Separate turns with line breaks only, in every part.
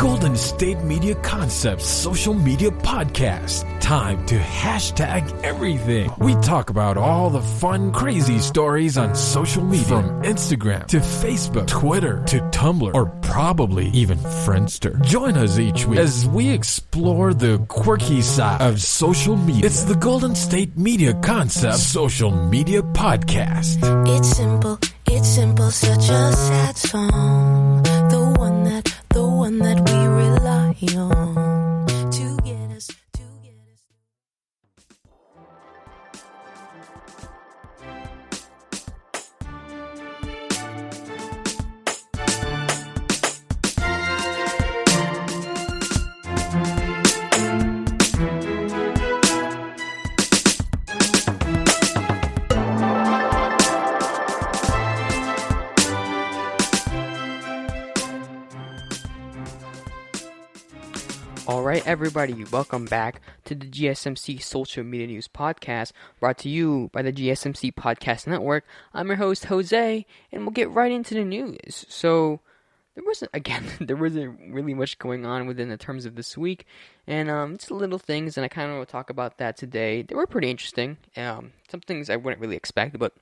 Golden State Media Concepts social media podcast. Time to hashtag everything. We talk about all the fun, crazy stories on social media. From Instagram to Facebook, Twitter to Tumblr, or probably even Friendster. Join us each week as we explore the quirky side of social media. It's the Golden State Media Concepts social media podcast.
It's simple, such a sad song. The one that we rely on to get us.
Alright everybody, welcome back to the GSMC Social Media News Podcast, brought to you by the GSMC Podcast Network. I'm your host, Jose, and we'll get right into the news. So, there wasn't really much going on within the terms of this week, and just little things, and I kind of want to talk about that today. They were pretty interesting, some things I wouldn't really expect, but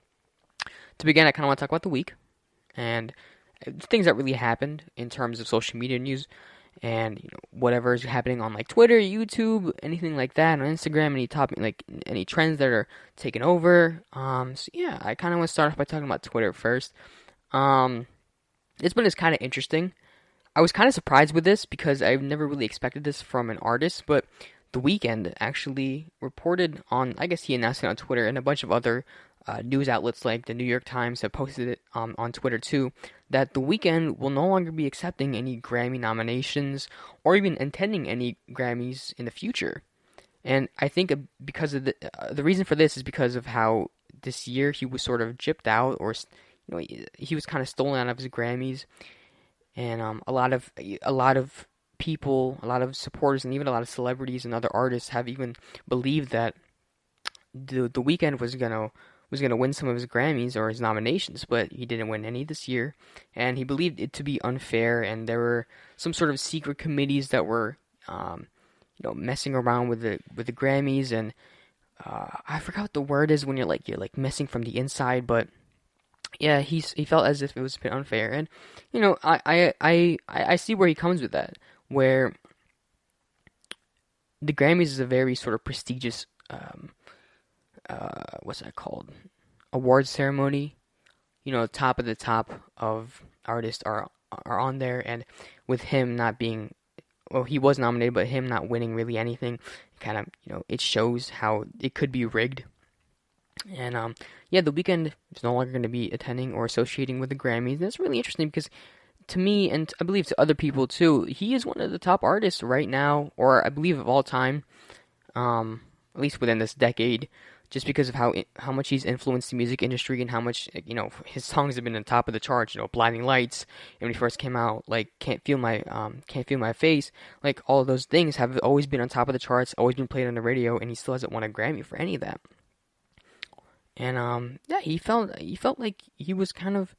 to begin, I kind of want to talk about the week, and things that really happened in terms of social media news. And whatever is happening on like Twitter, YouTube, anything like that, on Instagram, any trends that are taking over. So yeah, I kind of want to start off by talking about Twitter first. This one is kind of interesting. I was kind of surprised with this because I've never really expected this from an artist, but The Weeknd actually reported on, I guess he announced it on Twitter, and a bunch of other news outlets like the New York Times have posted it on Twitter too, that The Weeknd will no longer be accepting any Grammy nominations or even attending any Grammys in the future. And I think because of the reason for this is because of how this year he was sort of gypped out, or he was kind of stolen out of his Grammys, and a lot of people, a lot of supporters, and even a lot of celebrities and other artists have even believed that the Weeknd was gonna win some of his Grammys or his nominations, but he didn't win any this year, and he believed it to be unfair, and there were some sort of secret committees that were, messing around with the Grammys, and I forgot what the word is when you're messing from the inside, but yeah, he felt as if it was a bit unfair, and I see where he comes with that, where the Grammys is a very sort of prestigious what's that called? Awards ceremony. Top of the top of artists are on there, and with him not being, well, he was nominated, but him not winning really anything, kind of, it shows how it could be rigged. And The Weeknd is no longer going to be attending or associating with the Grammys, and that's really interesting because to me, and I believe to other people too, he is one of the top artists right now, or I believe of all time, at least within this decade, just because of how much he's influenced the music industry and how much, his songs have been on top of the charts, Blinding Lights, and when he first came out, like Can't Feel My Face, like all of those things have always been on top of the charts, always been played on the radio, and he still hasn't won a Grammy for any of that. And he felt like he was kind of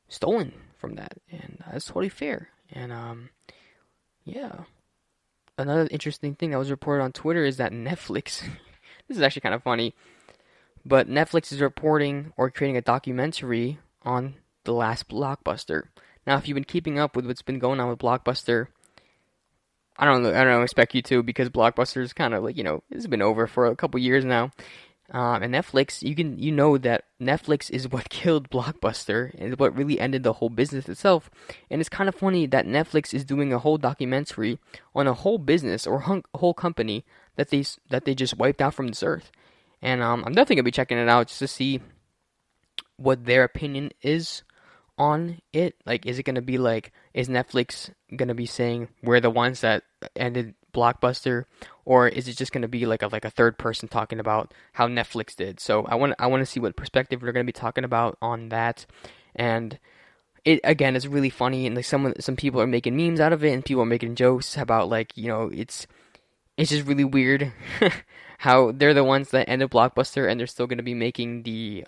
stolen from that, and that's totally fair. And another interesting thing that was reported on Twitter is that Netflix this is actually kind of funny, but Netflix is reporting or creating a documentary on the last Blockbuster. Now, if you've been keeping up with what's been going on with Blockbuster, I don't expect you to, because Blockbuster is kind of it's been over for a couple years now. And Netflix, you know that Netflix is what killed Blockbuster and what really ended the whole business itself. And it's kind of funny that Netflix is doing a whole documentary on a whole business or whole company that they just wiped out from this earth. And I'm definitely gonna be checking it out just to see what their opinion is on it. Like, is it gonna be is Netflix gonna be saying we're the ones that ended Blockbuster, or is it just going to be like a third person talking about how Netflix did? So I want to see what perspective they're going to be talking about on that. And it, again, is really funny, and some people are making memes out of it, and people are making jokes about it's just really weird how they're the ones that ended Blockbuster, and they're still going to be making the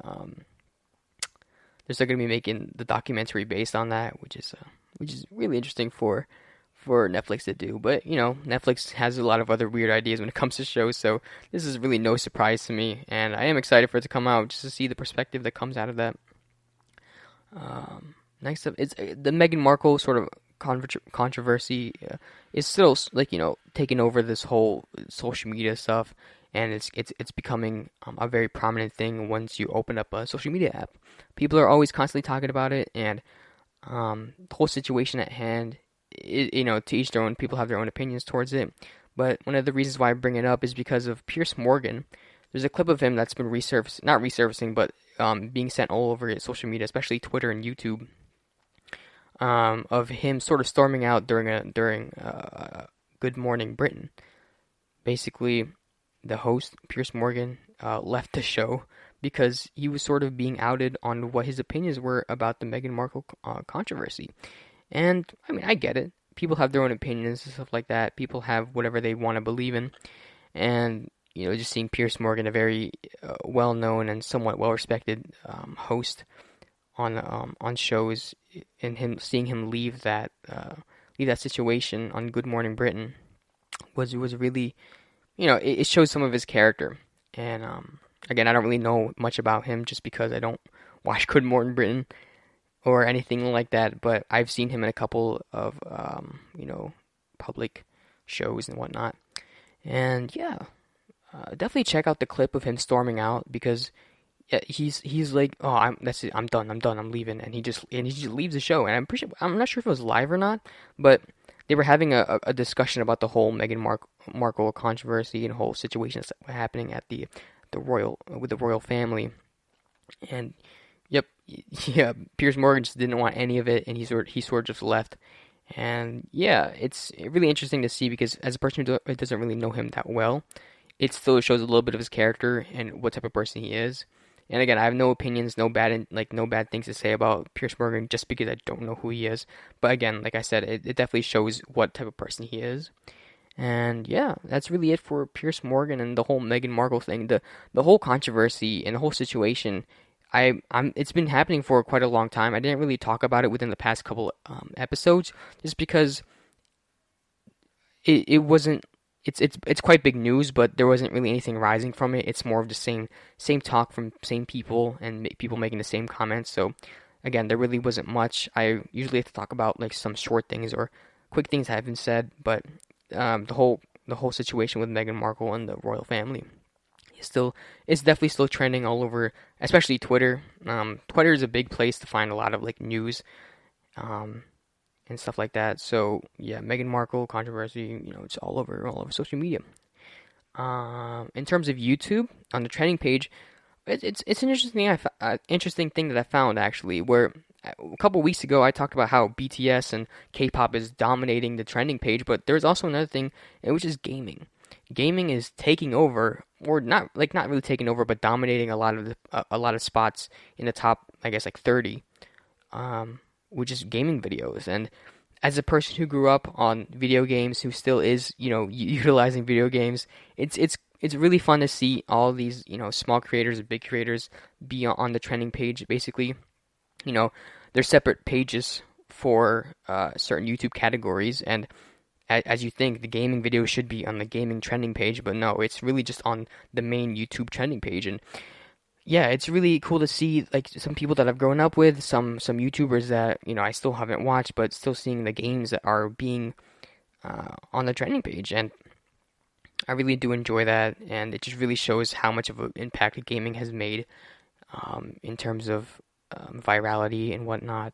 documentary based on that, which is really interesting for for Netflix to do. But, Netflix has a lot of other weird ideas when it comes to shows, so this is really no surprise to me. And I am excited for it to come out just to see the perspective that comes out of that. Next up, it's the Meghan Markle sort of controversy is still taking over this whole social media stuff, and it's becoming a very prominent thing once you open up a social media app. People are always constantly talking about it, and the whole situation at hand. To each their own. People have their own opinions towards it, but one of the reasons why I bring it up is because of Piers Morgan. There's a clip of him that's been not resurfacing, but being sent all over social media, especially Twitter and YouTube. Of him sort of storming out during Good Morning Britain. Basically, the host, Piers Morgan, left the show because he was sort of being outed on what his opinions were about the Meghan Markle controversy. And, I mean, I get it. People have their own opinions and stuff like that. People have whatever they want to believe in. And, just seeing Piers Morgan, a very well-known and somewhat well-respected host on shows, and seeing him leave that situation on Good Morning Britain was really, it shows some of his character. And again, I don't really know much about him just because I don't watch Good Morning Britain or anything like that. But I've seen him in a couple of public shows and whatnot. And yeah, definitely check out the clip of him storming out because. Yeah, he's like, oh, that's it. I'm done. I'm leaving, and he just leaves the show. And I'm not sure if it was live or not, but they were having a discussion about the whole Meghan Markle controversy and whole situation that's happening at the royal family. And yep, yeah, Piers Morgan just didn't want any of it, and he sort of just left. And yeah, it's really interesting to see because as a person who doesn't really know him that well, it still shows a little bit of his character and what type of person he is. And again, I have no opinions, no bad things to say about Piers Morgan just because I don't know who he is. But again, like I said, it definitely shows what type of person he is. And yeah, that's really it for Piers Morgan and the whole Meghan Markle thing. The whole controversy and the whole situation, it's been happening for quite a long time. I didn't really talk about it within the past couple episodes just because it wasn't. It's quite big news, but there wasn't really anything rising from it. It's more of the same talk from same people and people making the same comments. So again, there really wasn't much. I usually have to talk about like some short things or quick things that have been said, but the whole situation with Meghan Markle and the royal family it's definitely still trending all over, especially Twitter. Twitter is a big place to find a lot of like news. And stuff like that. So yeah, Meghan Markle controversy, it's all over social media. In terms of YouTube, on the trending page, it's an interesting thing that I found actually. Where a couple weeks ago I talked about how BTS and K-pop is dominating the trending page, but there's also another thing, which is gaming. Gaming is taking over, or not really taking over, but dominating a lot of spots in the top, I guess, like 30. Which is gaming videos. And as a person who grew up on video games, who still is, utilizing video games, it's really fun to see all these, small creators and big creators be on the trending page. Basically, there's separate pages for certain YouTube categories, and as you think, the gaming video should be on the gaming trending page, but no, it's really just on the main YouTube trending page. And yeah, it's really cool to see like some people that I've grown up with, some YouTubers that I still haven't watched, but still seeing the games that are being on the trending page, and I really do enjoy that. And it just really shows how much of an impact gaming has made in terms of virality and whatnot.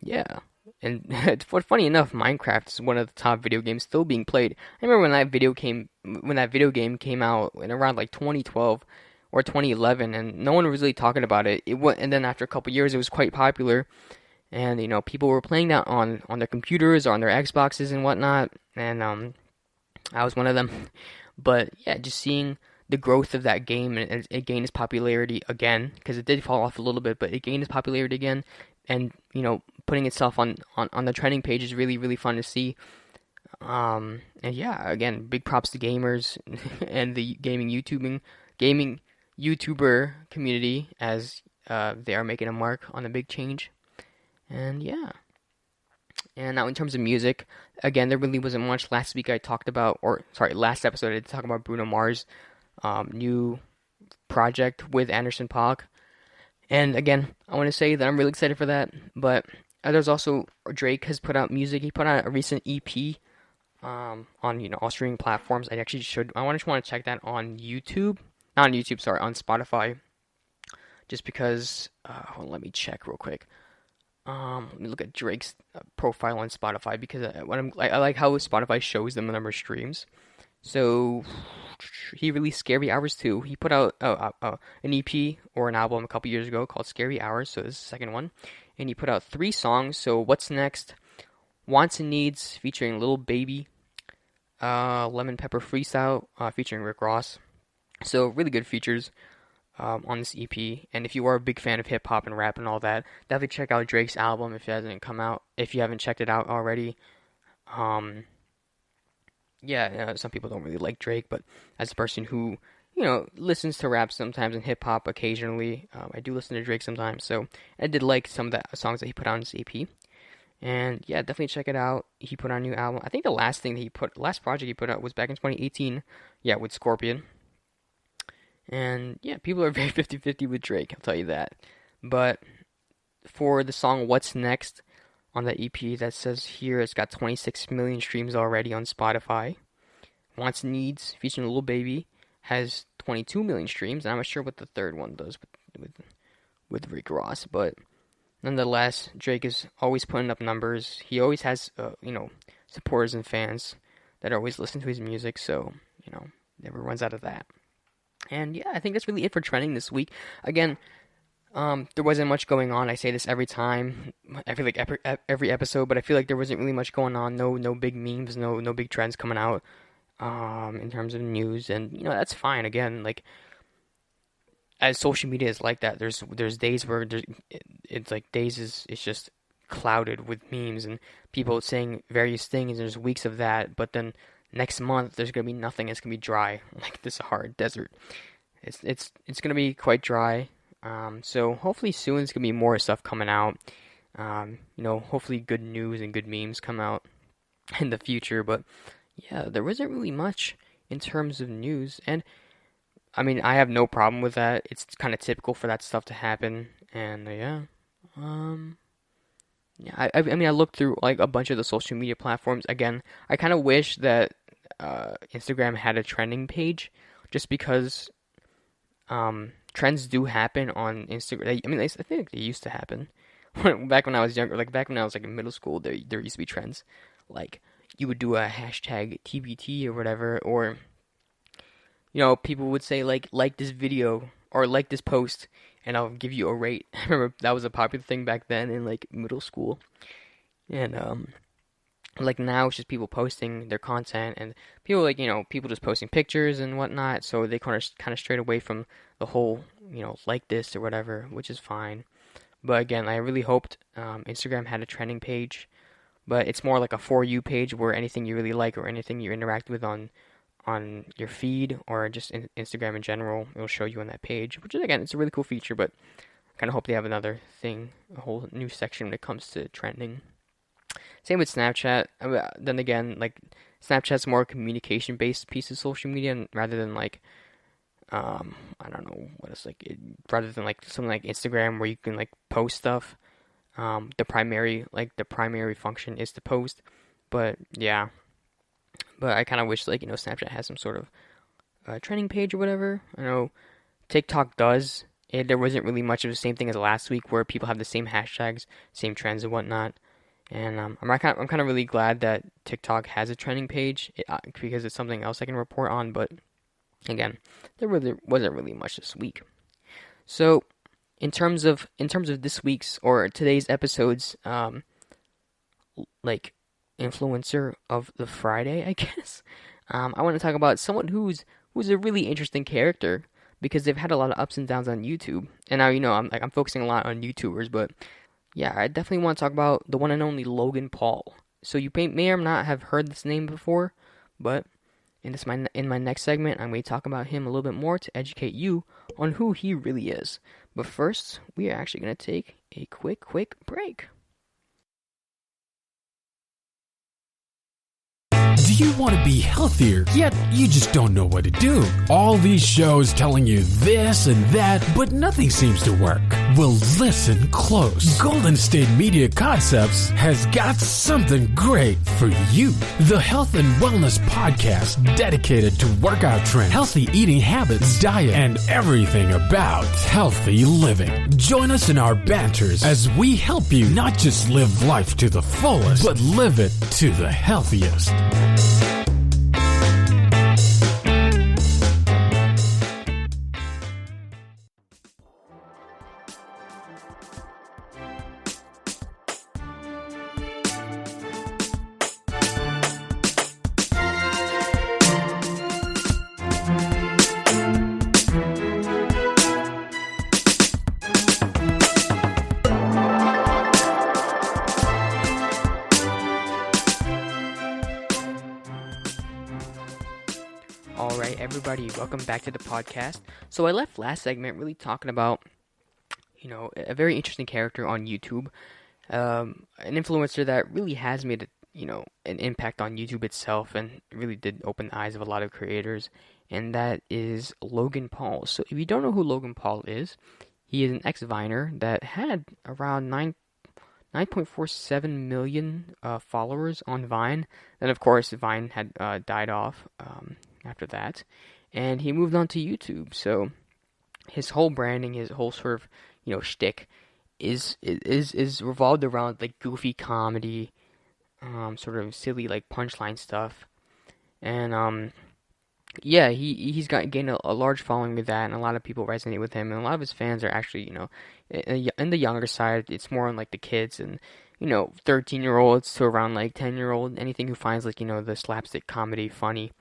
Yeah, and funny enough, Minecraft is one of the top video games still being played. I remember when that video game came out in around like 2012. Or 2011, and no one was really talking about it. And then after a couple years, it was quite popular, and people were playing that on their computers or on their Xboxes and whatnot. And I was one of them. But yeah, just seeing the growth of that game and it gained its popularity again, because it did fall off a little bit, but it gained its popularity again, and putting itself on the trending page is really, really fun to see. And yeah, again, big props to gamers and the gaming YouTuber community as they are making a mark on a big change. And yeah. And now in terms of music, again, there really wasn't much. Last episode I did talk about Bruno Mars' new project with Anderson .Paak. And again, I want to say that I'm really excited for that. But there's also Drake has put out music. He put out a recent EP on all streaming platforms. I just want to check that on YouTube. Not on YouTube, sorry, on Spotify. Just because, let me check real quick. Let me look at Drake's profile on Spotify because I like how Spotify shows them the number of streams. So he released Scary Hours too. He put out an EP or an album a couple years ago called Scary Hours. So this is the second one, and he put out 3 songs. So What's Next, Wants and Needs featuring Lil Baby, Lemon Pepper Freestyle featuring Rick Ross. So really good features on this EP. And if you are a big fan of hip hop and rap and all that, definitely check out Drake's album if you haven't checked it out already. Some people don't really like Drake, but as a person who listens to rap sometimes and hip hop occasionally, I do listen to Drake sometimes. So I did like some of the songs that he put on his EP. And yeah, definitely check it out. He put on a new album. I think the last project he put out was back in 2018. Yeah, with Scorpion. And yeah, people are very 50-50 with Drake, I'll tell you that. But for the song What's Next on that EP, that says here it's got 26 million streams already on Spotify. Wants Needs featuring Lil Baby has 22 million streams. And I'm not sure what the third one does with Rick Ross, but nonetheless, Drake is always putting up numbers. He always has supporters and fans that always listen to his music, so never runs out of that. And yeah, I think that's really it for trending this week. Again, there wasn't much going on. I say this every time, every episode, but I feel like there wasn't really much going on. No big memes, no big trends coming out in terms of news, and that's fine. Again, like as social media is like that, there's days where it's just clouded with memes and people saying various things. And there's weeks of that, but then next month there's gonna be nothing. It's gonna be dry, like the Sahara Desert. It's gonna be quite dry. So hopefully soon there's gonna be more stuff coming out. Hopefully good news and good memes come out in the future. But yeah, there wasn't really much in terms of news, and I mean I have no problem with that. It's kind of typical for that stuff to happen, and I mean, I looked through like a bunch of the social media platforms. Again, I kind of wish that Instagram had a trending page, just because trends do happen on Instagram. I mean, I think they used to happen back when I was younger. Like back when I was like in middle school, there used to be trends. Like you would do a hashtag TBT or whatever, or people would say like this video or like this post, and I'll give you a rate. I remember that was a popular thing back then in like middle school. And like now it's just people posting their content, and people people just posting pictures and whatnot, so they kind of strayed away from the whole like this or whatever, which is fine. But again, I really hoped Instagram had a trending page, but it's more like a For You page where anything you really like or anything you interact with on your feed or just in Instagram in general, it'll show you on that page, which is, again, it's a really cool feature. But I kind of hope they have another thing, a whole new section when it comes to trending. Same with Snapchat. Then again, like Snapchat's more communication based piece of social media rather than like I don't know what it's like, rather than like something like Instagram where you can like post stuff. The primary function is to post. But yeah. But I kind of wish Snapchat has some sort of trending page or whatever. I know TikTok does. There wasn't really much of the same thing as last week, where people have the same hashtags, same trends and whatnot. And I'm kind of really glad that TikTok has a trending page, because it's something else I can report on. But again, there really wasn't really much this week. So in terms of this week's or today's episodes, like influencer of the Friday, I guess. I want to talk about someone who's a really interesting character, because they've had a lot of ups and downs on YouTube. And now I'm focusing a lot on YouTubers, but yeah, I definitely want to talk about the one and only Logan Paul. So you may or not have heard this name before, but in my next segment, I'm going to talk about him a little bit more to educate you on who he really is. But first, we are actually going to take a quick break.
You want to be healthier, yet you just don't know what to do. All these shows telling you this and that, but nothing seems to work. Well, listen close. Golden State Media Concepts has got something great for you. The Health and Wellness Podcast dedicated to workout trends, healthy eating habits, diet, and everything about healthy living. Join us in our banters as we help you not just live life to the fullest, but live it to the healthiest.
Alright, everybody, welcome back to the podcast. So I left last segment really talking about, a very interesting character on YouTube, an influencer that really has made, an impact on YouTube itself and really did open the eyes of a lot of creators, and that is Logan Paul. So if you don't know who Logan Paul is, he is an ex-Viner that had around 9.47 million followers on Vine. Then, of course, Vine had died off after that, and he moved on to YouTube. So his whole branding, his whole sort of shtick is revolved around like goofy comedy, sort of silly like punchline stuff, and he's gained a large following with that, and a lot of people resonate with him, and a lot of his fans are actually in the younger side. It's more on like the kids and 13-year-olds to around like 10-year-old, anything who finds like the slapstick comedy funny.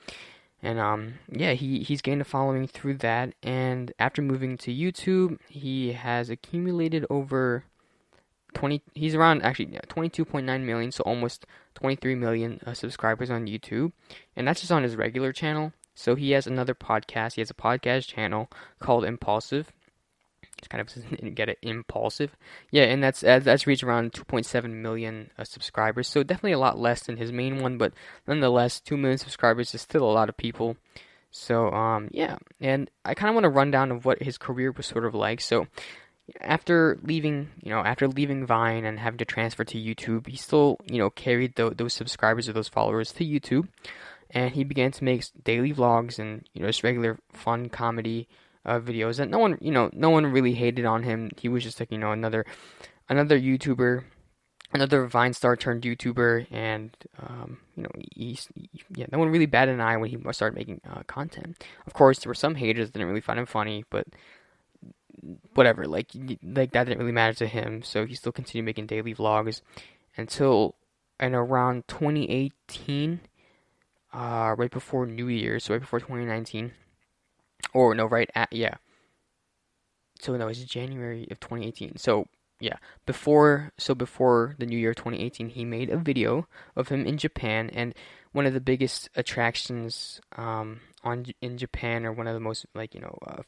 And he's gained a following through that, and after moving to YouTube, he has accumulated over 22.9 million, so almost 23 million subscribers on YouTube, and that's just on his regular channel. So he has another podcast. He has a podcast channel called Impulsive. Just kind of get it, Impulsive. Yeah, and that's reached around 2.7 million subscribers. So definitely a lot less than his main one, but nonetheless, 2 million subscribers is still a lot of people. So and I kind of want to run down of what his career was sort of like. So after leaving Vine and having to transfer to YouTube, he still carried those subscribers or those followers to YouTube, and he began to make daily vlogs and just regular fun comedy videos that no one really hated on him. He was just like another YouTuber, another Vine star turned YouTuber, and no one really batted an eye when he started making content. Of course, there were some haters that didn't really find him funny, but whatever, like that didn't really matter to him. So he still continued making daily vlogs until around 2018, right before New Year, so right before 2019. Or no, right at, yeah. So no, it's January of 2018. So yeah, before the New Year 2018, he made a video of him in Japan, and one of the biggest attractions in Japan, or one of the most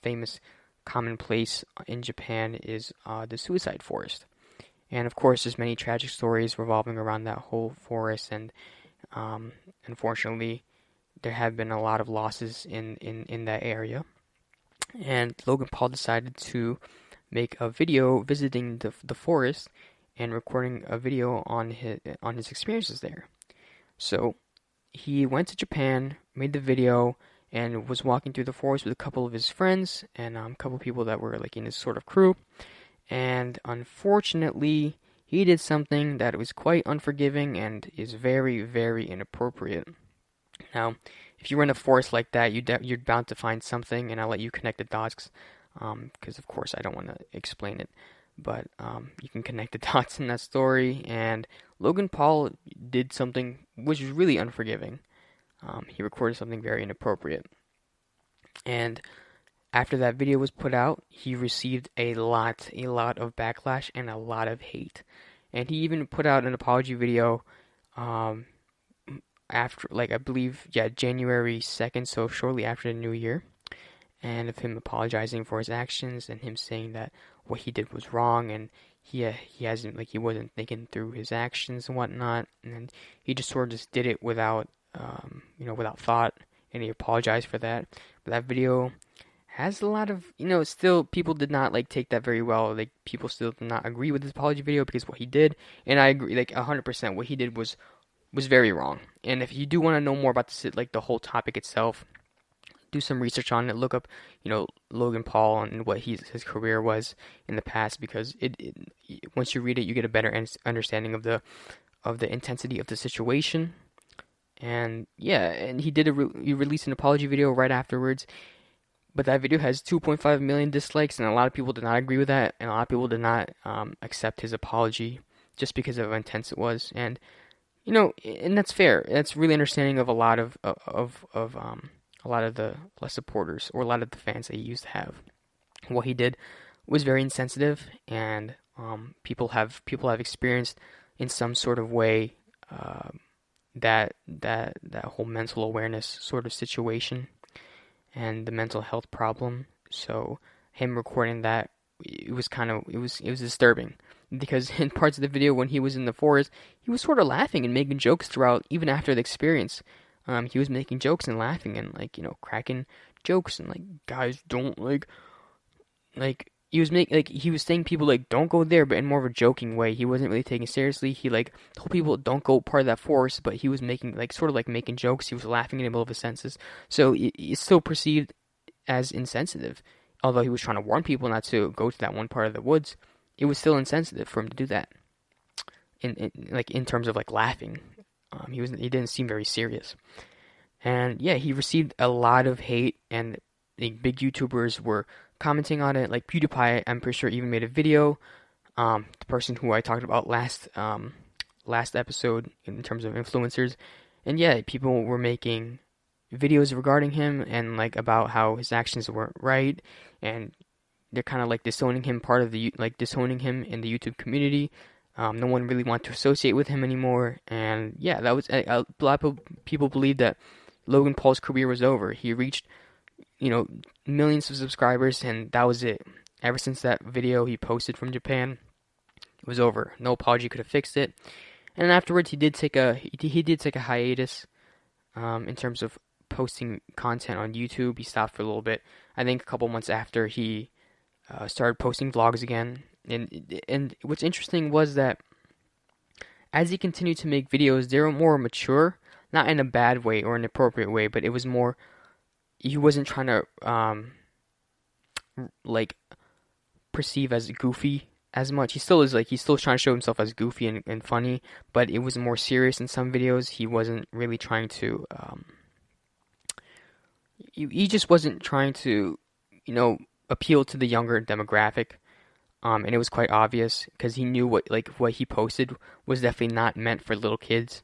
famous commonplace in Japan, is the suicide forest. And of course, there's many tragic stories revolving around that whole forest, and unfortunately, there have been a lot of losses in that area. And Logan Paul decided to make a video visiting the forest and recording a video on his experiences there. So he went to Japan, made the video, and was walking through the forest with a couple of his friends and a couple of people that were like in his sort of crew. And unfortunately, he did something that was quite unforgiving and is very, very inappropriate. Now, if you were in a forest like that, you're bound to find something, and I'll let you connect the dots, because of course I don't want to explain it, but you can connect the dots in that story. And Logan Paul did something which was really unforgiving. He recorded something very inappropriate, and after that video was put out, he received a lot of backlash and a lot of hate, and he even put out an apology video after, I believe, January 2nd, so shortly after the New Year, and of him apologizing for his actions and him saying that what he did was wrong, and he wasn't thinking through his actions and whatnot, and he just sort of just did it without without thought, and he apologized for that. But that video has a lot of, still people did not like take that very well. Like people still did not agree with his apology video because what he did, and I agree like 100%, what he did was very wrong. And if you do want to know more about this, like the whole topic itself, do some research on it. Look up, Logan Paul and what his career was in the past, because it once you read it, you get a better understanding of the intensity of the situation. And yeah, and he released an apology video right afterwards. But that video has 2.5 million dislikes, and a lot of people did not agree with that, and a lot of people did not accept his apology just because of how intense it was. And and that's fair. That's really understanding of a lot of the supporters, or a lot of the fans that he used to have. What he did was very insensitive, and people have experienced in some sort of way that whole mental awareness sort of situation and the mental health problem. So him recording that, it was disturbing, because in parts of the video when he was in the forest, he was sort of laughing and making jokes throughout, even after the experience. He was making jokes and laughing and cracking jokes, and guys don't he was saying people don't go there, but in more of a joking way. He wasn't really taking it seriously. He told people don't go part of that forest, but he was making making jokes. He was laughing in the middle of his senses. So it's still perceived as insensitive. Although he was trying to warn people not to go to that one part of the woods, it was still insensitive for him to do that. In terms of laughing, he didn't seem very serious. And yeah, he received a lot of hate, and the big YouTubers were commenting on it. Like PewDiePie, I'm pretty sure, even made a video. The person who I talked about last episode in terms of influencers, and yeah, people were making videos regarding him and about how his actions weren't right, and they're kind of disowning him disowning him in the YouTube community. No one really wanted to associate with him anymore, and yeah, that was a lot of people believed that Logan Paul's career was over. He reached millions of subscribers, and that was it. Ever since that video he posted from Japan, it was over. No apology could have fixed it. And afterwards, he did take a hiatus in terms of posting content on YouTube. He stopped for a little bit. I think a couple months after, he started posting vlogs again. And what's interesting was that as he continued to make videos, they were more mature, not in a bad way or an appropriate way, but it was more. He wasn't trying to perceive as goofy as much. He still is he's still trying to show himself as goofy and funny, but it was more serious in some videos. He wasn't really trying to he just wasn't trying to appeal to the younger demographic, and it was quite obvious because he knew what he posted was definitely not meant for little kids.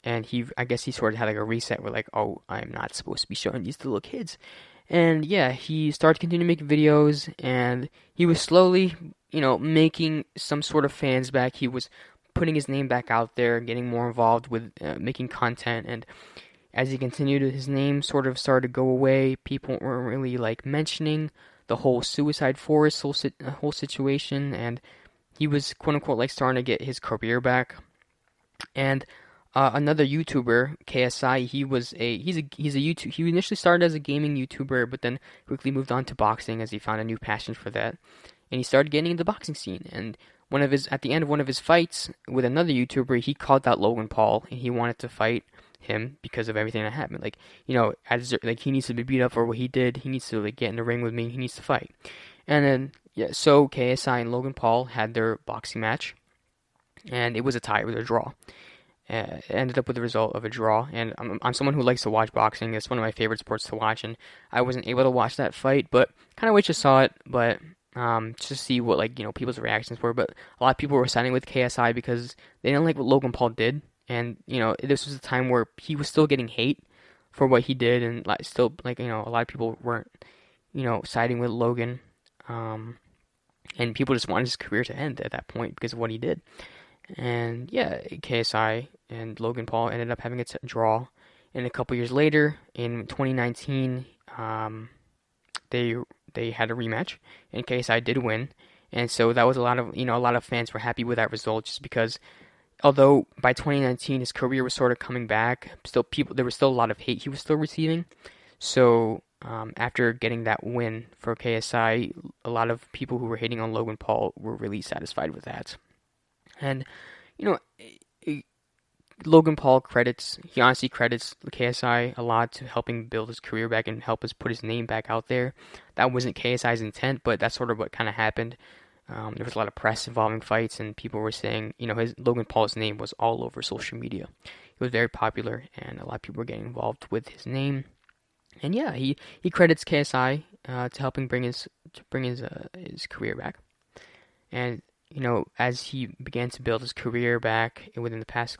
And I guess he sort of had a reset where oh, I'm not supposed to be showing these to little kids. And yeah, he started continuing to make videos, and he was slowly, making some sort of fans back. He was putting his name back out there, getting more involved with making content. And as he continued, his name sort of started to go away. People weren't really mentioning the whole suicide forest whole situation, and he was quote unquote starting to get his career back. And another YouTuber, KSI, he's a YouTube. He initially started as a gaming YouTuber, but then quickly moved on to boxing as he found a new passion for that, and he started getting into the boxing scene. And at the end of one of his fights with another YouTuber, he called out Logan Paul, and he wanted to fight him because of everything that happened. He needs to be beat up for what he did. He needs to get in the ring with me. He needs to fight. And then so KSI and Logan Paul had their boxing match, and it was a tie. It was a draw. It ended up with the result of a draw, and I'm someone who likes to watch boxing. It's one of my favorite sports to watch, and I wasn't able to watch that fight, but kind of wish I saw it, but just to see what people's reactions were. But a lot of people were siding with KSI because they didn't like what Logan Paul did, and this was a time where he was still getting hate for what he did, and still a lot of people weren't siding with Logan, and people just wanted his career to end at that point because of what he did. And yeah, KSI and Logan Paul ended up having a draw. And a couple years later, in 2019, they had a rematch, and KSI did win. And so that was a lot of fans were happy with that result, just because although by 2019 his career was sort of coming back, there was still a lot of hate he was still receiving. So after getting that win for KSI, a lot of people who were hating on Logan Paul were really satisfied with that. And Logan Paul honestly credits KSI a lot to helping build his career back and help us put his name back out there. That wasn't KSI's intent, but that's sort of what kind of happened. There was a lot of press involving fights, and people were saying, Logan Paul's name was all over social media. He was very popular, and a lot of people were getting involved with his name. And yeah, he credits KSI to helping bring his career back. And as he began to build his career back within the past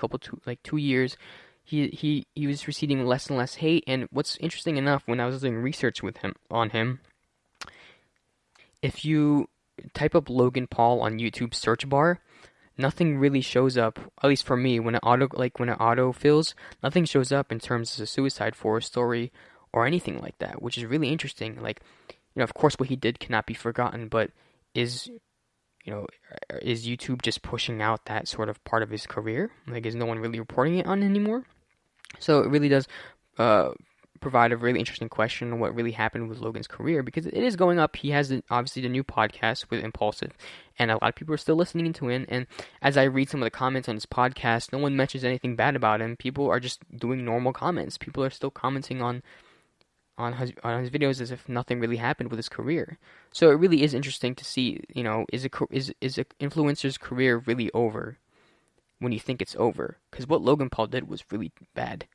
2 years, he was receiving less and less hate. And what's interesting enough, when I was doing research on him, if you type up Logan Paul on YouTube search bar, nothing really shows up. At least for me, when it auto fills, nothing shows up in terms of a suicide forest story or anything like that, which is really interesting. Of course, what he did cannot be forgotten, but is YouTube just pushing out that sort of part of his career? Is no one really reporting it on anymore? So it really does provide a really interesting question on what really happened with Logan's career, because it is going up. He has obviously the new podcast with Impulsive, and a lot of people are still listening to him. And as I read some of the comments on his podcast, no one mentions anything bad about him. People are just doing normal comments. People are still commenting on his videos as if nothing really happened with his career. So it really is interesting to see, is an influencer's career really over when you think it's over? Because what Logan Paul did was really bad.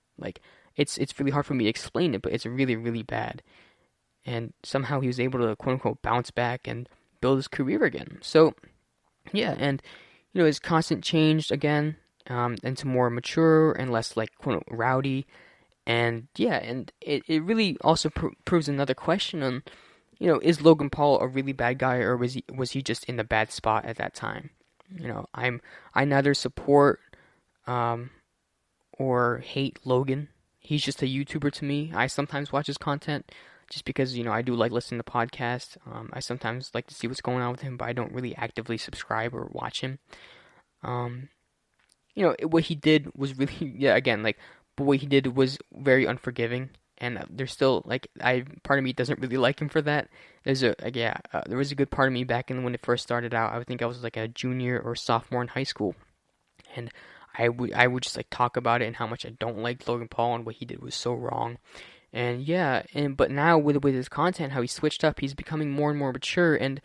It's really hard for me to explain it, but it's really, really bad. And somehow he was able to, quote unquote, bounce back and build his career again. So, yeah, and, his content changed again into more mature and less, quote unquote, rowdy. And, yeah, and it really also proves another question on, is Logan Paul a really bad guy, or was he just in a bad spot at that time? I neither support or hate Logan. He's just a YouTuber to me. I sometimes watch his content just because, I do like listening to podcasts. I sometimes like to see what's going on with him, but I don't really actively subscribe or watch him. What he did was really, but what he did was very unforgiving. And there's still, part of me doesn't really like him for that. There was a good part of me back when it first started out. I think I was a junior or sophomore in high school. And I would just talk about it and how much I don't like Logan Paul and what he did was so wrong. And yeah, but now with his content, how he switched up, he's becoming more and more mature, and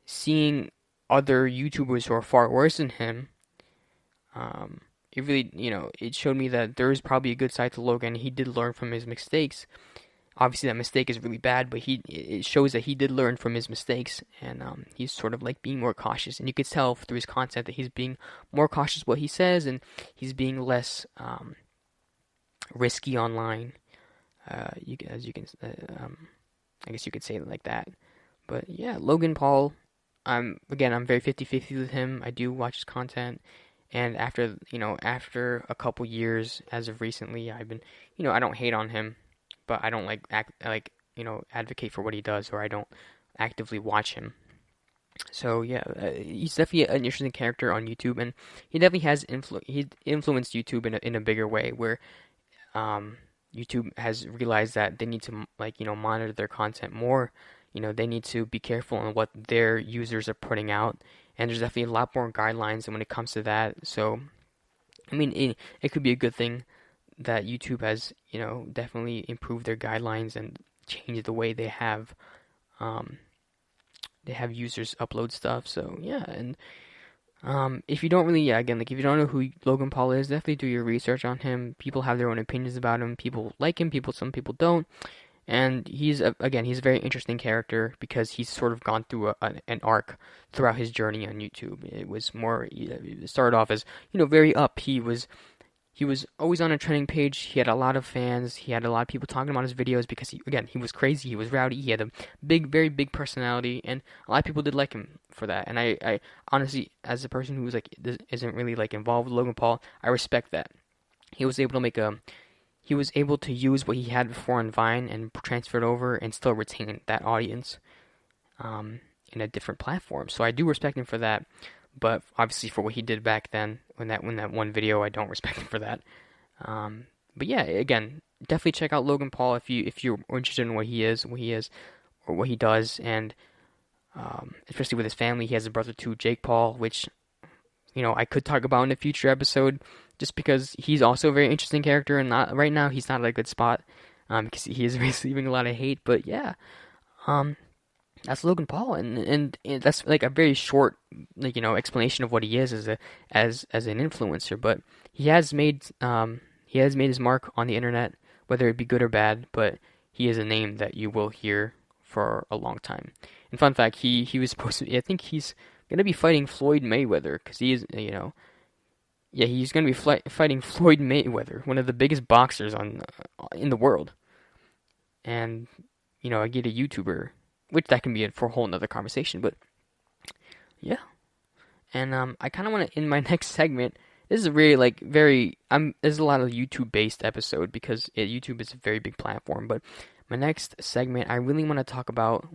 seeing other YouTubers who are far worse than him, it really, it showed me that there is probably a good side to Logan. He did learn from his mistakes. Obviously, that mistake is really bad, but it shows that he did learn from his mistakes, and he's sort of being more cautious. And you could tell through his content that he's being more cautious what he says, and he's being less risky online. I guess you could say it like that. But yeah, Logan Paul, I'm very 50-50 with him. I do watch his content. And after a couple years, as of recently, I've been, I don't hate on him, but I don't advocate for what he does, or I don't actively watch him. So yeah, he's definitely an interesting character on YouTube, and he definitely has he influenced YouTube in a bigger way, where YouTube has realized that they need to monitor their content more. They need to be careful on what their users are putting out. And there's definitely a lot more guidelines when it comes to that. So, it could be a good thing that YouTube has, definitely improved their guidelines and changed the way they have users upload stuff. So, yeah, and if you don't really, if you don't know who Logan Paul is, definitely do your research on him. People have their own opinions about him. People like him. Some people don't. And he's a very interesting character because he's sort of gone through an arc throughout his journey on YouTube. It was more, it started off as, very up. He was always on a trending page. He had a lot of fans. He had a lot of people talking about his videos because he was crazy. He was rowdy. He had a very big personality, and a lot of people did like him for that. And I honestly, as a person who's isn't really involved with Logan Paul, I respect that. He was able to use what he had before on Vine and transfer it over and still retain that audience in a different platform. So I do respect him for that. But obviously for what he did back then when that one video. I don't respect him for that. But yeah, again, definitely check out Logan Paul if you're interested in what he is, or what he does, and especially with his family. He has a brother too, Jake Paul, which I could talk about in a future episode, just because he's also a very interesting character, and right now he's not at a good spot, because he is receiving a lot of hate. But yeah, that's Logan Paul, and that's like a very short explanation of what he is as an influencer. But he has made his mark on the internet, whether it be good or bad. But he is a name that you will hear for a long time. And fun fact, he was supposed to. I think he's gonna be fighting Floyd Mayweather, because he is he's gonna be fighting Floyd Mayweather, one of the biggest boxers in the world. And I get a YouTuber, which that can be for a whole nother conversation. But yeah, and I kind of want to, in my next segment. This is a really there's a lot of YouTube based episode, because YouTube is a very big platform. But my next segment, I really want to talk about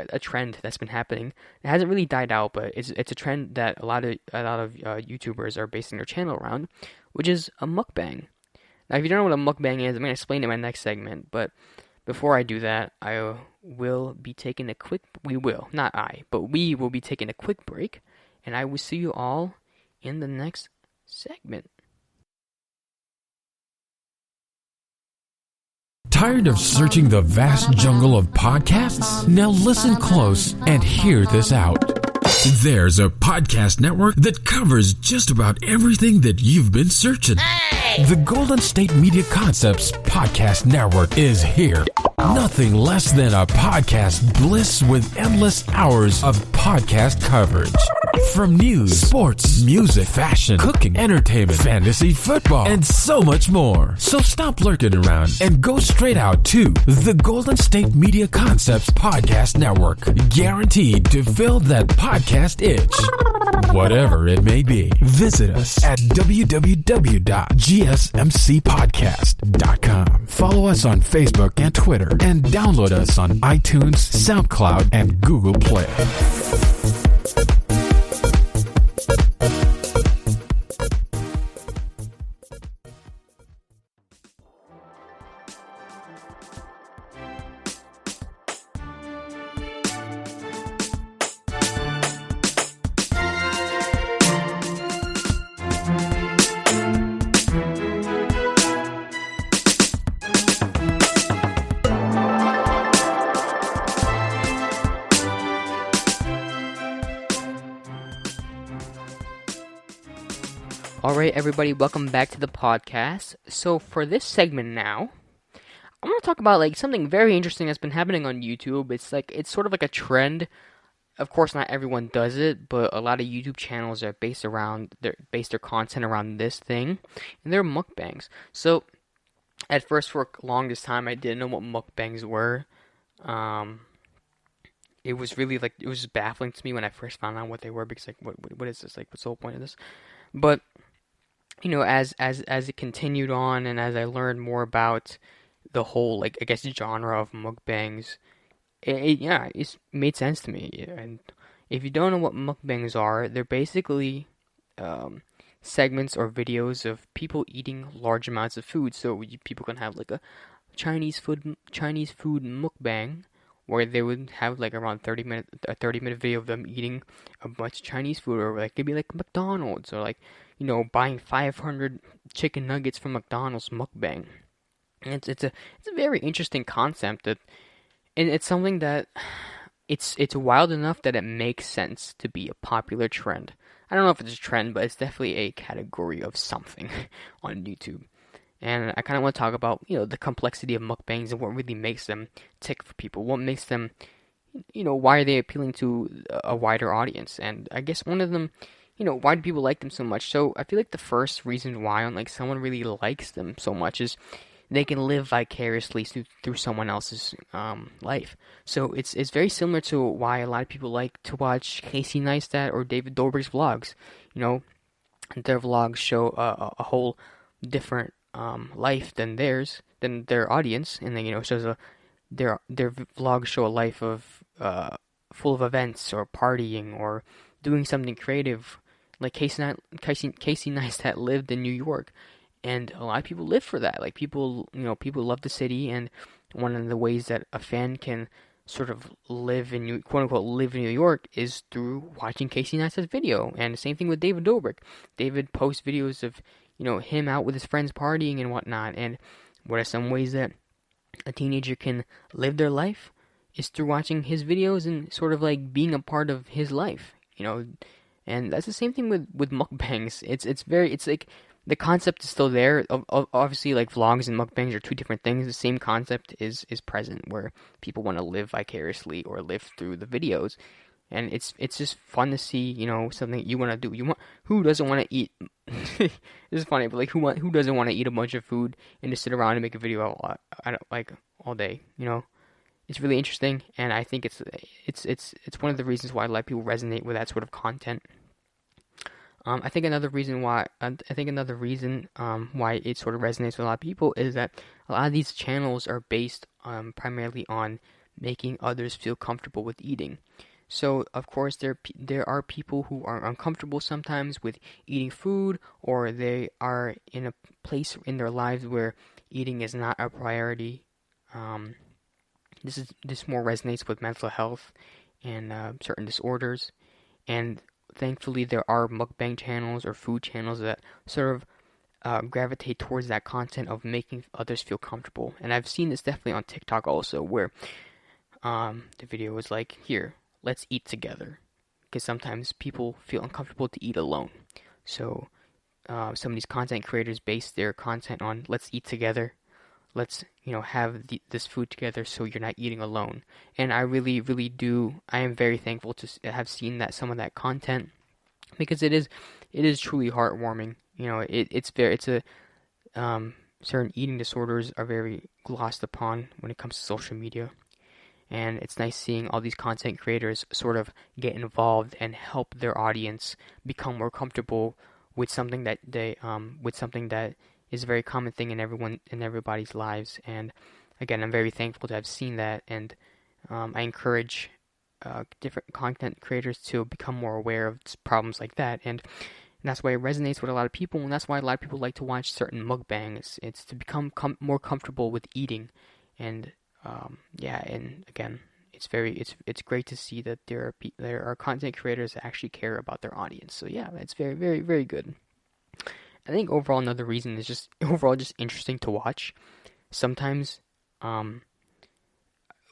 a trend that's been happening. It hasn't really died out, but it's a trend that a lot of YouTubers are basing their channel around, which is a mukbang. Now, if you don't know what a mukbang is, I'm going to explain it in my next segment. But before I do that, I will be taking a quick. We will be taking a quick break, and I will see you all in the next segment.
Tired of searching the vast jungle of podcasts? Now listen close and hear this out. There's a podcast network that covers just about everything that you've been searching. Hey! The Golden State Media Concepts Podcast Network is here. Nothing less than a podcast bliss with endless hours of podcast coverage. From news, sports, music, fashion, cooking, entertainment, fantasy, football, and so much more. So stop lurking around and go straight out to the Golden State Media Concepts Podcast Network. Guaranteed to fill that podcast itch. Whatever it may be. Visit us at www.gsmcpodcast.com. Follow us on Facebook and Twitter, and download us on iTunes, SoundCloud, and Google Play.
Alright, everybody, welcome back to the podcast. So for this segment now, I'm going to talk about something very interesting that's been happening on YouTube. It's sort of like a trend. Of course, not everyone does it, but a lot of YouTube channels are based their content around this thing, and they're mukbangs. So at first, for the longest time, I didn't know what mukbangs were. It was really it was just baffling to me when I first found out what they were, because what is this? What's the whole point of this? But as it continued on, and as I learned more about the whole genre of mukbangs, it made sense to me. And if you don't know what mukbangs are, they're basically segments or videos of people eating large amounts of food. So people can have a Chinese food mukbang, where they would have around 30-minute video of them eating a bunch of Chinese food, or it could be McDonald's, or buying 500 chicken nuggets from McDonald's mukbang. And it's a very interesting concept, and it's something that it's wild enough that it makes sense to be a popular trend. I don't know if it's a trend, but it's definitely a category of something on YouTube. And I kind of want to talk about, the complexity of mukbangs and what really makes them tick for people. What makes them, why are they appealing to a wider audience? And I guess one of them, why do people like them so much? So I feel like the first reason why someone really likes them so much is they can live vicariously through someone else's life. So it's very similar to why a lot of people like to watch Casey Neistat or David Dobrik's vlogs. Their vlogs show a whole different life than their audience, and then shows their vlogs show a life of full of events or partying or doing something creative, like Casey Neistat lived in New York, and a lot of people live for that. Like people love the city, and one of the ways that a fan can sort of live in quote unquote live in New York is through watching Casey Neistat's video. And the same thing with David Dobrik. David posts videos of him out with his friends partying and whatnot. And what are some ways that a teenager can live their life is through watching his videos and sort of like being a part of his life, And that's the same thing with mukbangs. It's like the concept is still there. Obviously, like vlogs and mukbangs are two different things. The same concept is present, where people want to live vicariously or live through the videos, and it's just fun to see something you want to do. Who doesn't want to eat? This is funny, but like who doesn't want to eat a bunch of food and just sit around and make a video all day? It's really interesting, and I think it's one of the reasons why a lot of people resonate with that sort of content. I think another reason why it sort of resonates with a lot of people is that a lot of these channels are based primarily on making others feel comfortable with eating. So of course there are people who are uncomfortable sometimes with eating food, or they are in a place in their lives where eating is not a priority. This more resonates with mental health and certain disorders, and thankfully there are mukbang channels or food channels that sort of gravitate towards that content of making others feel comfortable. And I've seen this definitely on TikTok also, where the video is like, here, let's eat together, because sometimes people feel uncomfortable to eat alone. So some of these content creators base their content on, let's eat together, let's have this food together, so you're not eating alone. And I really, really I am very thankful to have seen some of that content, because it is truly heartwarming. Certain eating disorders are very glossed upon when it comes to social media, and it's nice seeing all these content creators sort of get involved and help their audience become more comfortable with something that is a very common thing in everybody's lives. And again, I'm very thankful to have seen that, and I encourage different content creators to become more aware of problems like that, and that's why it resonates with a lot of people, and that's why a lot of people like to watch certain mukbangs. It's to become more comfortable with eating, and and again, it's great to see that there are content creators that actually care about their audience. So yeah, it's very, very, very good. I think overall another reason is just interesting to watch. Sometimes,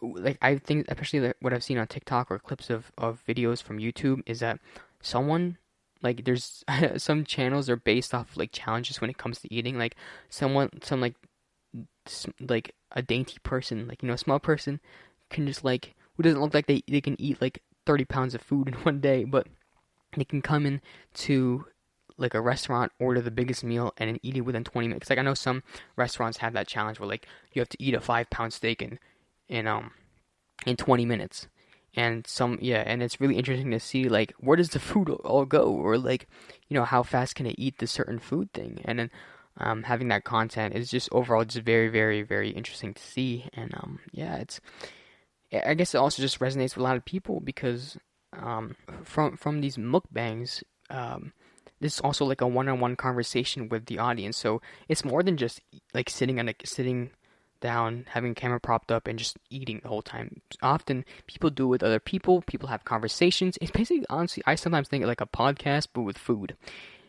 like I think, especially what I've seen on TikTok or clips of videos from YouTube, is that someone, like, there's some channels are based off like challenges when it comes to eating. Like like a dainty person, like a small person can just like, who doesn't look like they can eat like 30 pounds of food in one day, but they can come in to like a restaurant, order the biggest meal, and then eat it within 20 minutes. Like I know some restaurants have that challenge where like you have to eat a 5-pound steak in 20 minutes. And and it's really interesting to see like where does the food all go, or like how fast can it eat this certain food thing. And then having that content is just overall just very, very, very interesting to see. And I guess it also just resonates with a lot of people because from these mukbangs, this is also like a one-on-one conversation with the audience. So it's more than just like sitting down, having a camera propped up, and just eating the whole time. Often people do it with other people. People have conversations. It's basically, honestly, I sometimes think like a podcast, but with food.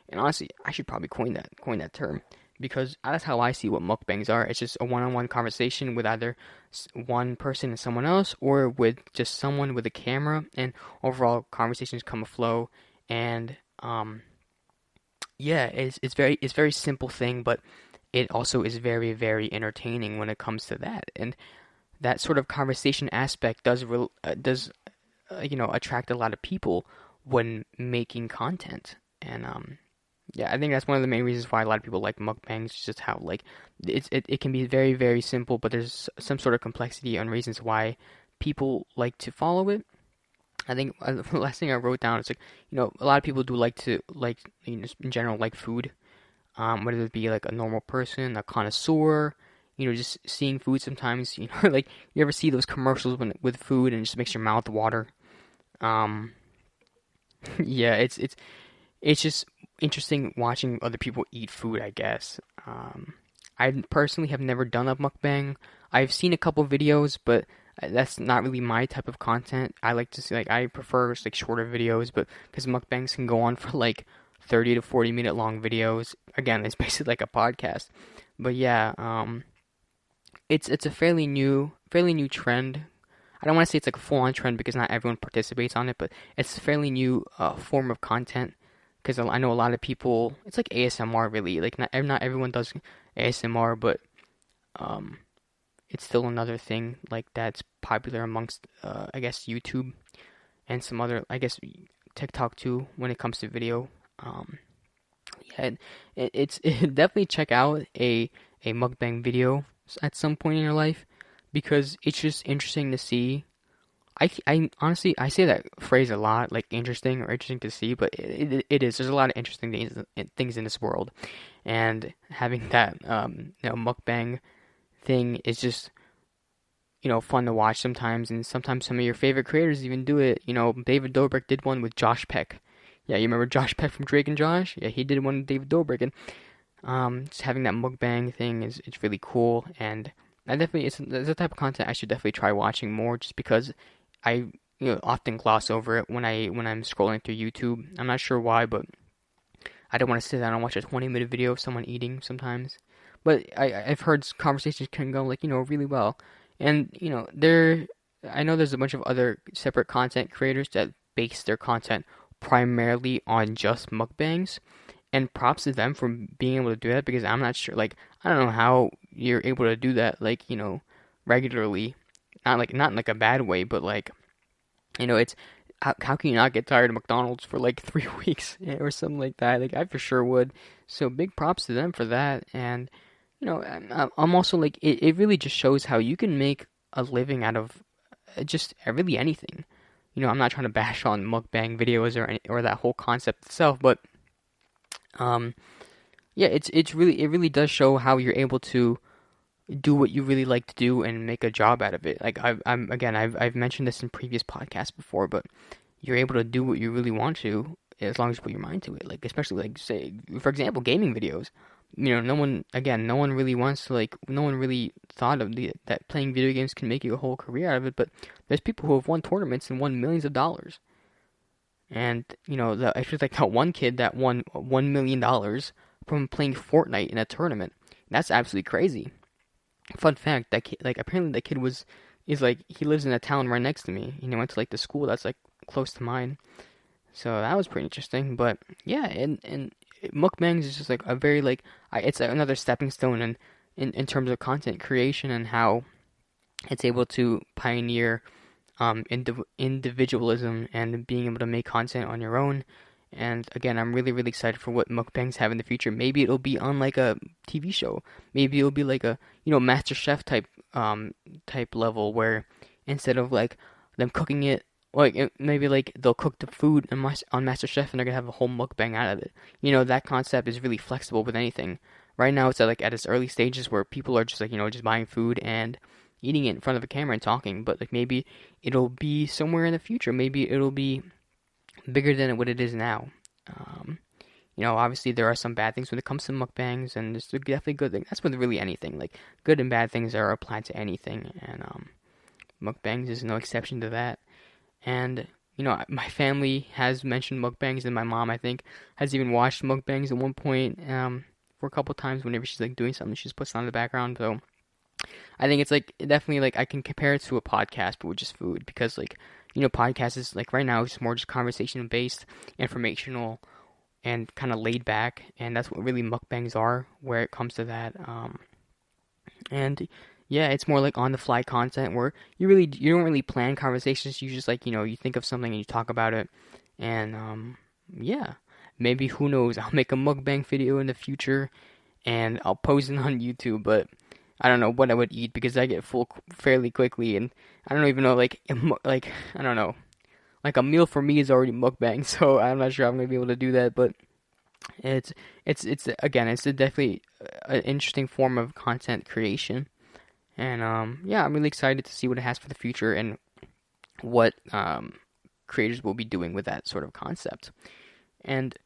And honestly, I should probably coin that term, because that's how I see what mukbangs are. It's just a one-on-one conversation with either one person and someone else, or with just someone with a camera, and overall conversations come aflow. And it's very simple thing, but it also is very, very entertaining when it comes to that. And that sort of conversation aspect does attract a lot of people when making content. And I think that's one of the main reasons why a lot of people like mukbangs, just how like it can be very, very simple, but there's some sort of complexity on reasons why people like to follow it. I think the last thing I wrote down is like, a lot of people do like to, like, in general, like food. Whether it be like a normal person, a connoisseur, just seeing food sometimes, like you ever see those commercials with food and it just makes your mouth water. It's it's just interesting watching other people eat food, I guess. I personally have never done a mukbang. I've seen a couple videos, but that's not really my type of content. I like to see, like, I prefer just, like, shorter videos, but because mukbangs can go on for like 30 to 40 minute long videos. Again, it's basically like a podcast. But yeah, it's a fairly new trend. I don't want to say it's like a full on trend because not everyone participates on it, but it's a fairly new form of content. Because I know a lot of people, it's like ASMR really. Like not everyone does ASMR, but it's still another thing like that's popular amongst I guess YouTube and some other, I guess, TikTok too when it comes to video. Yeah, it's definitely check out a mukbang video at some point in your life because it's just interesting to see. I honestly, I say that phrase a lot, like interesting or interesting to see, but it is. There's a lot of interesting things in this world, and having that mukbang thing is just fun to watch sometimes, and sometimes some of your favorite creators even do it. David Dobrik did one with Josh Peck. Yeah, you remember Josh Peck from Drake and Josh? Yeah, he did one with David Dobrik, and just having that mukbang thing it's really cool, and I definitely it's the type of content I should definitely try watching more, just because I often gloss over it when I'm scrolling through YouTube. I'm not sure why, but I don't want to sit down and watch a 20-minute video of someone eating sometimes. But I've heard conversations can go really well, and I know there's a bunch of other separate content creators that base their content primarily on just mukbangs, and props to them for being able to do that, because I'm not sure, like, I don't know how you're able to do that, like, regularly, not in like a bad way, but like, it's how can you not get tired of McDonald's for like 3 weeks or something like that? Like, I for sure would. So big props to them for that. And I'm also like, it really just shows how you can make a living out of just really anything. I'm not trying to bash on mukbang videos or that whole concept itself, but yeah, it really does show how you're able to do what you really like to do and make a job out of it. Like I've mentioned this in previous podcasts before, but you're able to do what you really want to as long as you put your mind to it. Like, especially, like, say, for example, gaming videos. No one really thought of that playing video games can make you a whole career out of it, but there's people who have won tournaments and won millions of dollars. And I feel like that one kid that won $1 million from playing Fortnite in a tournament. That's absolutely crazy. Fun fact, that kid, like, apparently that kid is like, he lives in a town right next to me. Went to like the school that's like close to mine. So that was pretty interesting. But yeah, and mukbangs is just like a very, like, it's another stepping stone in terms of content creation and how it's able to pioneer individualism and being able to make content on your own. And again, I'm really, really excited for what mukbangs have in the future. Maybe it'll be on like a TV show. Maybe it'll be like a Master Chef type level, where instead of like them cooking it, like maybe like they'll cook the food on Master Chef and they're gonna have a whole mukbang out of it. That concept is really flexible with anything. Right now, it's at its early stages where people are just like just buying food and eating it in front of a camera and talking. But like maybe it'll be somewhere in the future. Maybe it'll be bigger than what it is now. Obviously there are some bad things when it comes to mukbangs, and there's definitely good things. That's with really anything. Like, good and bad things are applied to anything, and mukbangs is no exception to that. And my family has mentioned mukbangs, and my mom, I think, has even watched mukbangs at one point for a couple times. Whenever she's like doing something, she just puts it on in the background. So I think it's like definitely, like, I can compare it to a podcast, but with just food, because like podcast is like right now it's more just conversation based, informational, and kind of laid back, and that's what really mukbangs are where it comes to that. And yeah, it's more like on the fly content where you don't really plan conversations. You just like you think of something and you talk about it, and yeah, maybe, who knows, I'll make a mukbang video in the future and I'll post it on YouTube, but I don't know what I would eat because I get full fairly quickly, and I don't even know, like I don't know, like a meal for me is already mukbang, so I'm not sure I'm gonna be able to do that. But it's again, it's definitely an interesting form of content creation, and yeah, I'm really excited to see what it has for the future and what creators will be doing with that sort of concept. And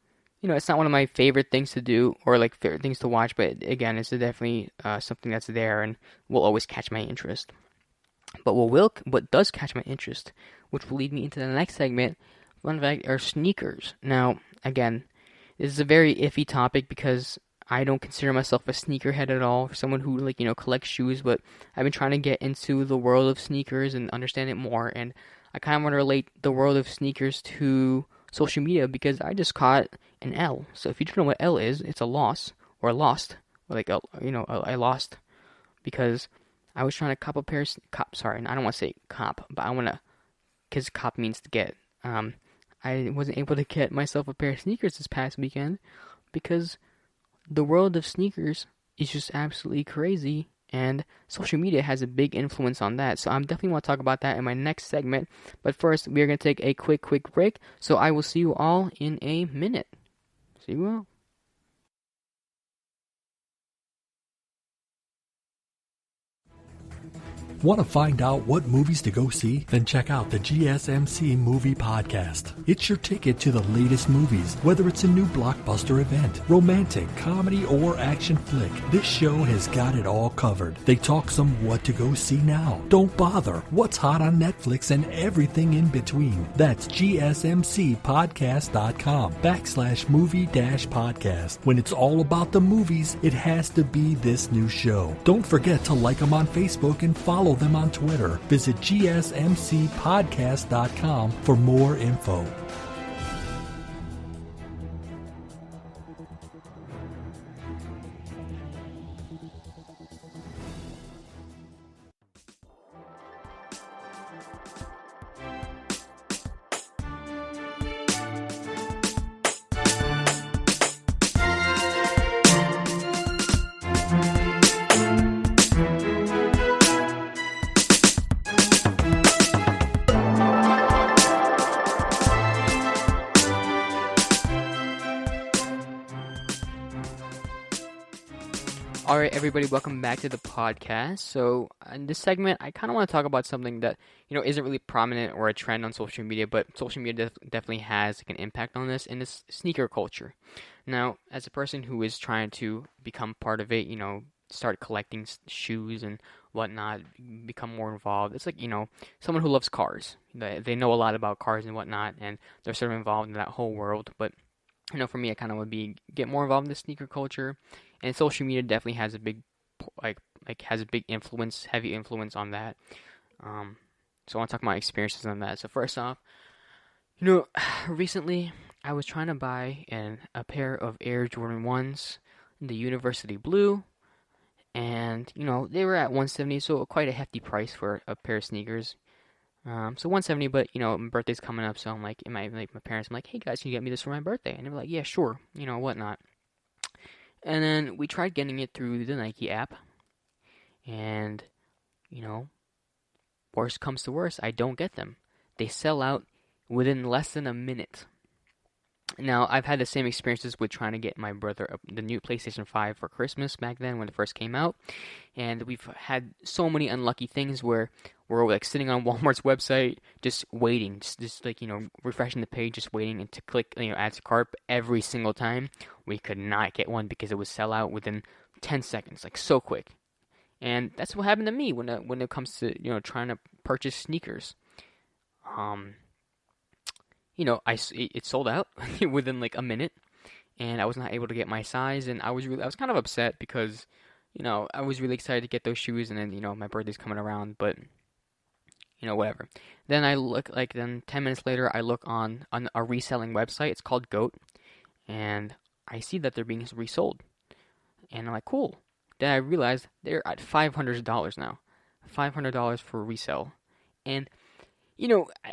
it's not one of my favorite things to do or like favorite things to watch, but again, it's definitely something that's there and will always catch my interest. But what does catch my interest, which will lead me into the next segment, fun fact, are sneakers. Now, again, this is a very iffy topic because I don't consider myself a sneakerhead at all, someone who collects shoes, but I've been trying to get into the world of sneakers and understand it more, and I kind of want to relate the world of sneakers to social media because I just caught an L. So if you don't know what L is, it's a loss or a lost, or like I lost because I was trying to cop a pair of sorry, I don't want to say cop, but I want to, because cop means to get. I wasn't able to get myself a pair of sneakers this past weekend because the world of sneakers is just absolutely crazy, and social media has a big influence on that. So I definitely want to talk about that in my next segment. But first, we are going to take a quick break. So I will see you all in a minute. See you all.
Want to find out what movies to go see? Then check out the GSMC Movie Podcast. It's your ticket to the latest movies, whether it's a new blockbuster event, romantic, comedy, or action flick. This show has got it all covered. They talk some what to go see now. Don't bother. What's hot on Netflix and everything in between. That's GSMCpodcast.com/movie-podcast. When it's all about the movies, it has to be this new show. Don't forget to like them on Facebook and follow them on Twitter. Visit GSMCpodcast.com for more info.
Alright, everybody, welcome back to the podcast. So, in this segment, I kind of want to talk about something that, isn't really prominent or a trend on social media, but social media definitely has like, an impact on this, and it's sneaker culture. Now, as a person who is trying to become part of it, start collecting shoes and whatnot, become more involved, it's like, someone who loves cars. They know a lot about cars and whatnot, and they're sort of involved in that whole world, but for me, I kind of would get more involved in the sneaker culture, and social media definitely has a big, has a big influence, heavy influence on that. So I want to talk about my experiences on that. So first off, recently I was trying to buy a pair of Air Jordan 1s, the University Blue, and they were at $170, so quite a hefty price for a pair of sneakers. So $170, but my birthday's coming up, so I'm like, my parents, I'm like, hey guys, can you get me this for my birthday? And they were like, yeah, sure, whatnot. And then we tried getting it through the Nike app, and worst comes to worst, I don't get them. They sell out within less than a minute. Now, I've had the same experiences with trying to get my brother the new PlayStation 5 for Christmas back then when it first came out. And we've had so many unlucky things where we're like sitting on Walmart's website just waiting, just refreshing the page, just waiting and to click add to cart. Every single time we could not get one because it would sell out within 10 seconds, like so quick. And that's what happened to me when it comes to trying to purchase sneakers. It sold out within like a minute, and I was not able to get my size, and I was kind of upset because, I was really excited to get those shoes, and then, my birthday's coming around, but, whatever. Then I look, 10 minutes later, I look on a reselling website, it's called GOAT, and I see that they're being resold, and I'm like, cool. Then I realized they're at $500 now, $500 for resale, and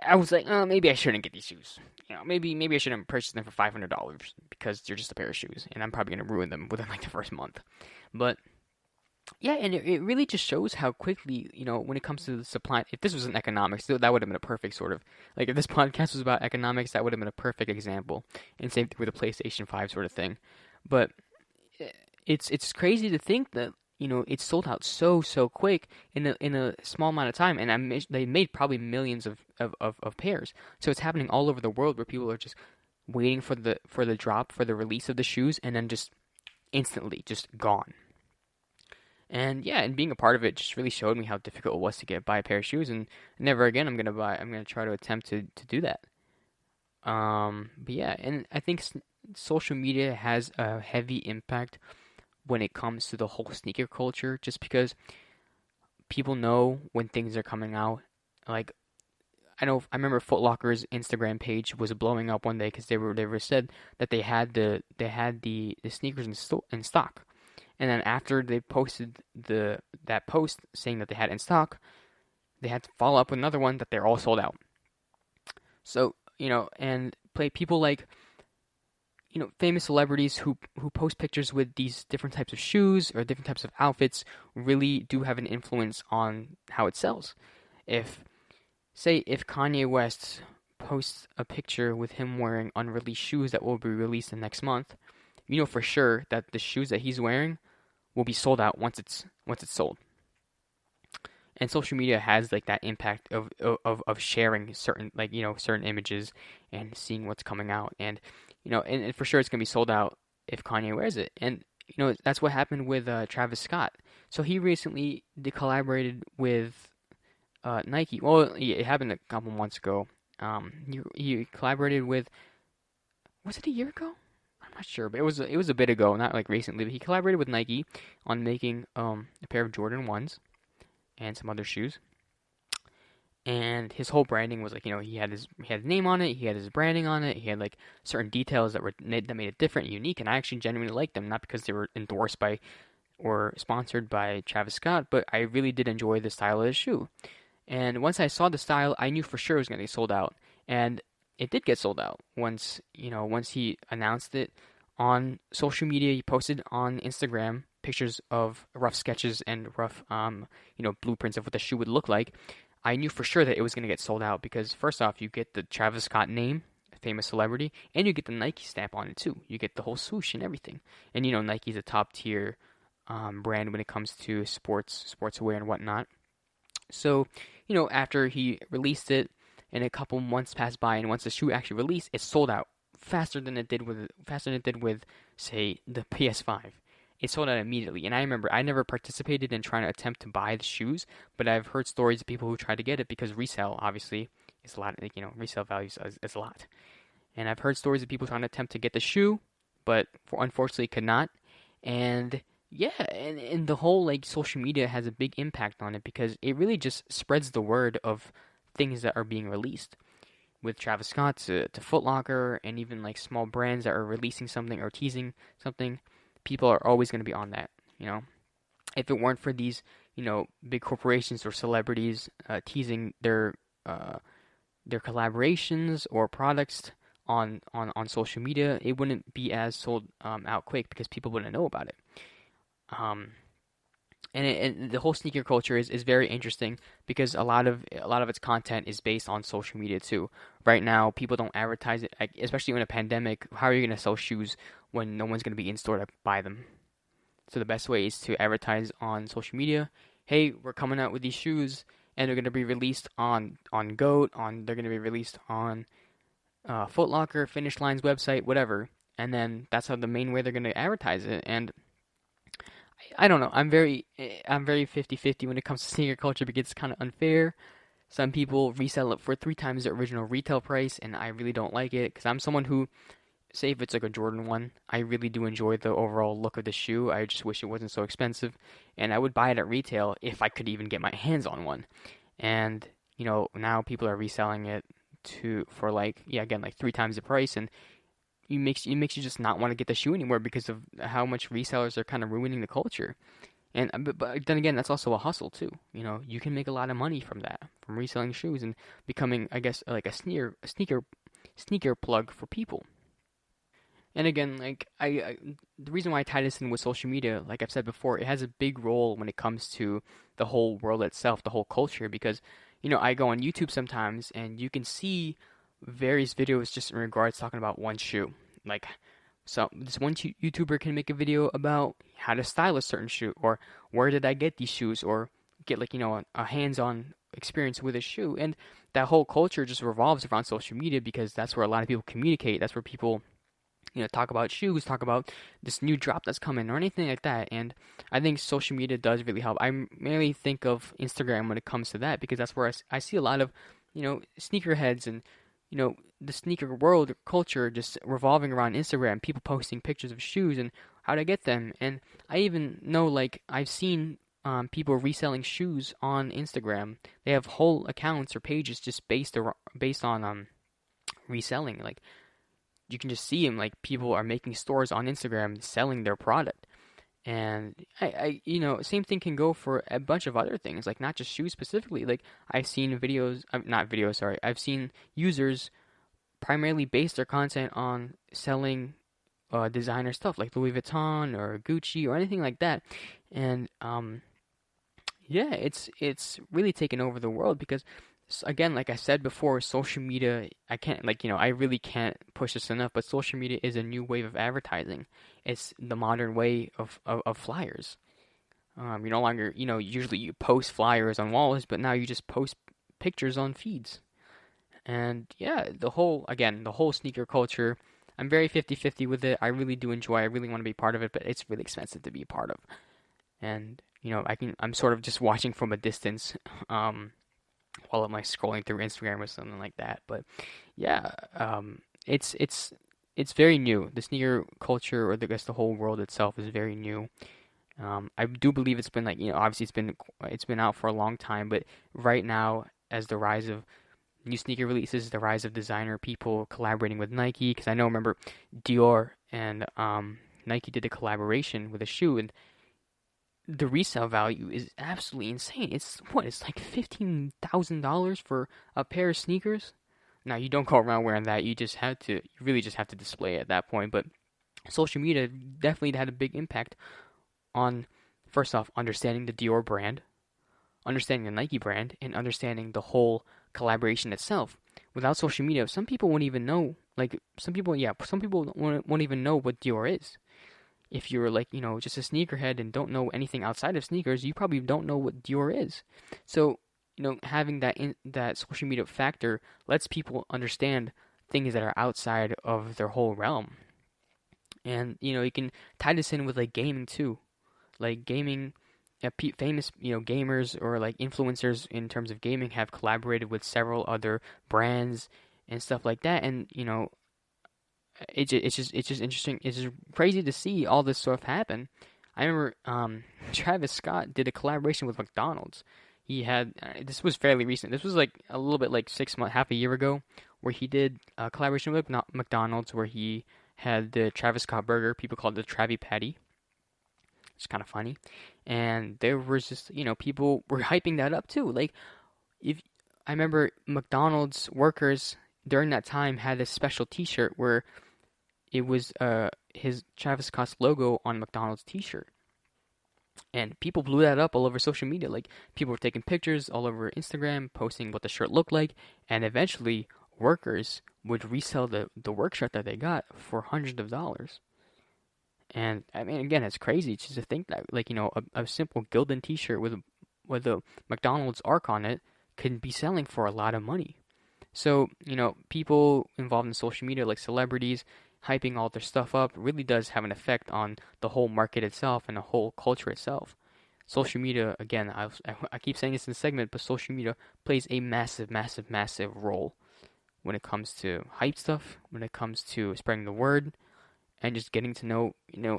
I was like, oh, maybe I shouldn't get these shoes. Maybe I shouldn't purchase them for $500 because they're just a pair of shoes, and I'm probably going to ruin them within like the first month. But yeah, and it really just shows how quickly, when it comes to the supply. If this was in economics, that would have been a perfect sort of if this podcast was about economics, that would have been a perfect example. And same thing with the PlayStation 5 sort of thing. But it's crazy to think that. It's sold out so quick in a small amount of time, and they made probably millions of pairs. So it's happening all over the world where people are just waiting for the drop, for the release of the shoes, and then just instantly just gone. And yeah, and being a part of it just really showed me how difficult it was to buy a pair of shoes, and never again I'm gonna try to attempt to do that. But yeah, and I think social media has a heavy impact when it comes to the whole sneaker culture, just because people know when things are coming out. Like, I remember Foot Locker's Instagram page was blowing up one day because they were said that they had the sneakers in stock, and then after they posted that post saying that they had it in stock, they had to follow up with another one that they're all sold out. So and people like famous celebrities who post pictures with these different types of shoes or different types of outfits really do have an influence on how it sells. If Kanye West posts a picture with him wearing unreleased shoes that will be released the next month, you know for sure that the shoes that he's wearing will be sold out once it's sold. And social media has like that impact of sharing certain certain images and seeing what's coming out, and and for sure it's gonna be sold out if Kanye wears it. And that's what happened with Travis Scott. So he recently collaborated with Nike. Well, it happened a couple months ago. He collaborated with, was it a year ago? I'm not sure, but it was a bit ago, not like recently. But he collaborated with Nike on making a pair of Jordan 1s and some other shoes. And his whole branding was like, he had his name on it, he had his branding on it, he had like certain details that made it different and unique, and I actually genuinely liked them, not because they were endorsed by or sponsored by Travis Scott, but I really did enjoy the style of the shoe. And once I saw the style, I knew for sure it was going to get sold out, and it did get sold out once he announced it on social media. He posted on Instagram pictures of rough sketches and rough blueprints of what the shoe would look like. I knew for sure that it was going to get sold out because first off, you get the Travis Scott name, a famous celebrity, and you get the Nike stamp on it too. You get the whole swoosh and everything. And Nike's a top tier brand when it comes to sportswear and whatnot. So, after he released it and a couple months passed by, and once the shoe actually released, it sold out faster than it did with say the PS5. It sold out immediately. And I remember I never participated in trying to attempt to buy the shoes, but I've heard stories of people who tried to get it because resale obviously is a lot. Resale values is a lot. And I've heard stories of people trying to attempt to get the shoe, but unfortunately could not. And yeah, and the whole social media has a big impact on it because it really just spreads the word of things that are being released. With Travis Scott to Foot Locker and even small brands that are releasing something or teasing something, people are always going to be on that. If it weren't for these big corporations or celebrities teasing their collaborations or products on social media, it wouldn't be as sold out quick because people wouldn't know about it. And the whole sneaker culture is very interesting because a lot of its content is based on social media too. Right now, people don't advertise it, especially in a pandemic. How are you going to sell shoes when no one's going to be in store to buy them? So the best way is to advertise on social media. Hey, we're coming out with these shoes, and they're going to be released on GOAT. They're going to be released on Foot Locker, Finish Line's website, whatever. And then that's how the main way they're going to advertise it. And I don't know. I'm very 50-50 when it comes to sneaker culture because it's kind of unfair. Some people resell it for 3 times the original retail price, and I really don't like it because I'm someone who, say if it's like a Jordan 1, I really do enjoy the overall look of the shoe. I just wish it wasn't so expensive, and I would buy it at retail if I could even get my hands on one. And now people are reselling it for 3 times the price, and it makes you just not want to get the shoe anymore because of how much resellers are kind of ruining the culture. And but then again, that's also a hustle too. You can make a lot of money from that, from reselling shoes and becoming, I guess, like a sneaker plug for people. And again, the reason why I tie this in with social media, like I've said before, it has a big role when it comes to the whole world itself, the whole culture, because I go on YouTube sometimes and you can see various videos just in regards talking about one shoe. So this one YouTuber can make a video about how to style a certain shoe, or where did I get these shoes, or get a hands-on experience with a shoe. And that whole culture just revolves around social media because that's where a lot of people communicate. That's where people, talk about shoes, talk about this new drop that's coming or anything like that. And I think social media does really help. I mainly think of Instagram when it comes to that because that's where I see a lot of, sneakerheads and, the sneaker world culture just revolving around Instagram, people posting pictures of shoes and how to get them. And I even know, like, I've seen people reselling shoes on Instagram. They have whole accounts or pages just based on reselling. Like, you can just see them. Like, people are making stores on Instagram selling their product. And I same thing can go for a bunch of other things, like not just shoes specifically. Like, I've seen I've seen users primarily base their content on selling designer stuff like Louis Vuitton or Gucci or anything like that. And yeah, it's really taken over the world because, again, like I said before, social media, I really can't push this enough, but social media is a new wave of advertising. It's the modern way of flyers. You no longer, usually you post flyers on walls, but now you just post pictures on feeds. And yeah, the whole sneaker culture, I'm very 50-50 with it. I really do enjoy. I really want to be part of it, but it's really expensive to be a part of. And I'm sort of just watching from a distance, while I'm like scrolling through Instagram or something like that. But yeah, it's very new. The sneaker culture, or I guess the whole world itself, is very new. I do believe it's been obviously it's been out for a long time, but right now, as the rise of new sneaker releases, the rise of designer people collaborating with Nike, because remember Dior and Nike did a collaboration with a shoe, and the resale value is absolutely insane. It's like $15,000 for a pair of sneakers. Now, you don't go around wearing that. You really just have to display it at that point. But social media definitely had a big impact on, first off, understanding the Dior brand, understanding the Nike brand, and understanding the whole collaboration itself. Without social media, some people won't even know. Some people won't even know what Dior is. If you're just a sneakerhead and don't know anything outside of sneakers, you probably don't know what Dior is. So, having that social media factor lets people understand things that are outside of their whole realm. And, you can tie this in with gaming too. Gaming, famous, gamers or influencers in terms of gaming have collaborated with several other brands and stuff like that. And, it's just interesting. It's just crazy to see all this stuff happen. I remember Travis Scott did a collaboration with McDonald's. He had this was fairly recent. This was a little bit 6 months, half a year ago, where he did a collaboration with McDonald's, where he had the Travis Scott burger. People called it the Travi Patty. It's kind of funny, and there was just people were hyping that up too. If I remember, McDonald's workers during that time had a special T-shirt where it was his Travis Scott's logo on McDonald's T-shirt, and people blew that up all over social media. People were taking pictures all over Instagram, posting what the shirt looked like, and eventually workers would resell the work shirt that they got for hundreds of dollars. And I mean, again, it's crazy just to think that a simple Gildan T-shirt with a McDonald's arc on it could be selling for a lot of money. So, people involved in social media, like celebrities, hyping all their stuff up, really does have an effect on the whole market itself and the whole culture itself. Social media, again, I keep saying this in the segment, but social media plays a massive, massive, massive role when it comes to hype stuff, when it comes to spreading the word, and just getting to know,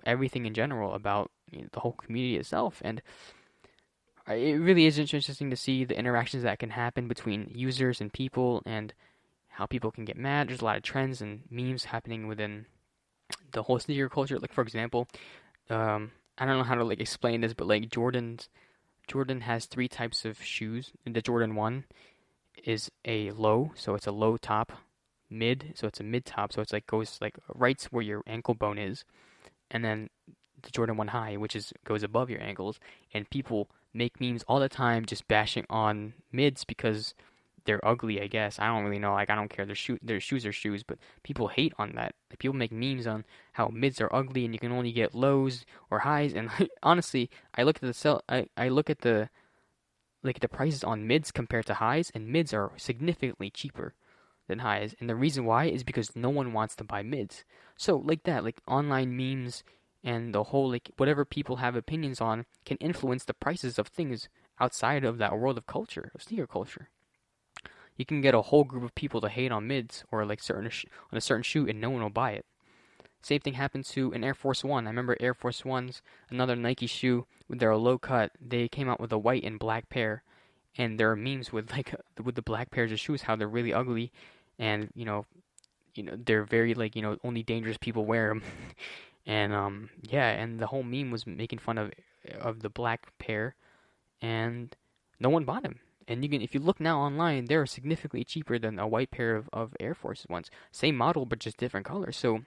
everything in general about the whole community itself. And it really is interesting to see the interactions that can happen between users and people, and how people can get mad. There's a lot of trends and memes happening within the whole sneaker culture. For example, I don't know how to explain this, but Jordan has 3 types of shoes. The Jordan 1 is a low, so it's a low top. Mid, so it's a mid top, so it's goes right where your ankle bone is, and then the Jordan 1 high, which goes above your ankles. And people make memes all the time just bashing on mids because they're ugly, I guess. I don't really know. I don't care. Their shoes are shoes, but people hate on that. People make memes on how mids are ugly and you can only get lows or highs. And honestly, I look at the like the prices on mids compared to highs, and mids are significantly cheaper than highs. And the reason why is because no one wants to buy mids. So like that, like online memes and the whole, like whatever people have opinions on can influence the prices of things outside of that world of culture, of sneaker culture. You can get a whole group of people to hate on mids or like on a certain shoe, and no one will buy it. Same thing happened to an Air Force One. I remember Air Force Ones, another Nike shoe, with their low cut. They came out with a white and black pair, and there are memes with with the black pairs of shoes, how they're really ugly, and they're very only dangerous people wear them. And and the whole meme was making fun of the black pair, and no one bought them. And if you look now online, they're significantly cheaper than a white pair of Air Force Ones. Same model, but just different colors. So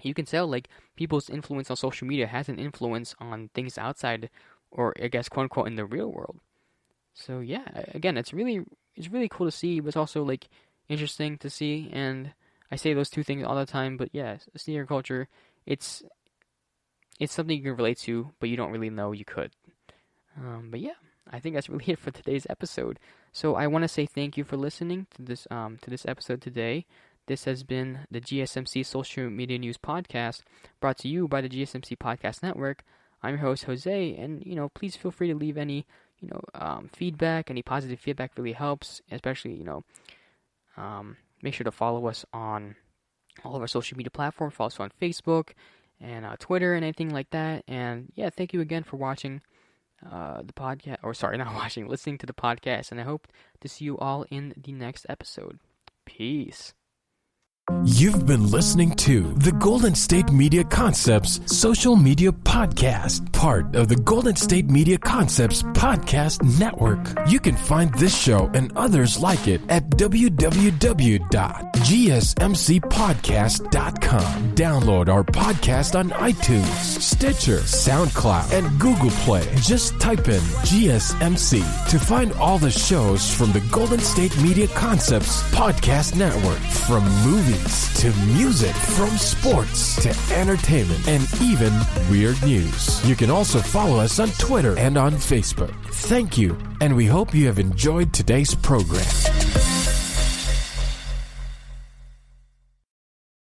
you can tell, like, people's influence on social media has an influence on things outside, or I guess, quote unquote, in the real world. So yeah, again, it's really cool to see, but it's also like interesting to see. And I say those two things all the time, but yeah, sneaker culture, it's something you can relate to, but you don't really know you could. But yeah, I think that's really it for today's episode. So I want to say thank you for listening to this episode today. This has been the GSMC Social Media News Podcast, brought to you by the GSMC Podcast Network. I'm your host, Jose, and, please feel free to leave any, feedback. Any positive feedback really helps, especially, make sure to follow us on all of our social media platforms. Follow us on Facebook and Twitter and anything like that. And, yeah, thank you again for watching the podcast, listening to the podcast, and I hope to see you all in the next episode. Peace.
You've been listening to the Golden State Media Concepts Social Media Podcast, part of the Golden State Media Concepts Podcast Network. You can find this show and others like it at www.gsmcpodcast.com. Download our podcast on iTunes, Stitcher, SoundCloud, and Google Play. Just type in GSMC to find all the shows from the Golden State Media Concepts Podcast Network, from movies to music, from sports to entertainment, and even weird news. You can also follow us on Twitter and on Facebook. Thank you, and we hope you have enjoyed today's program.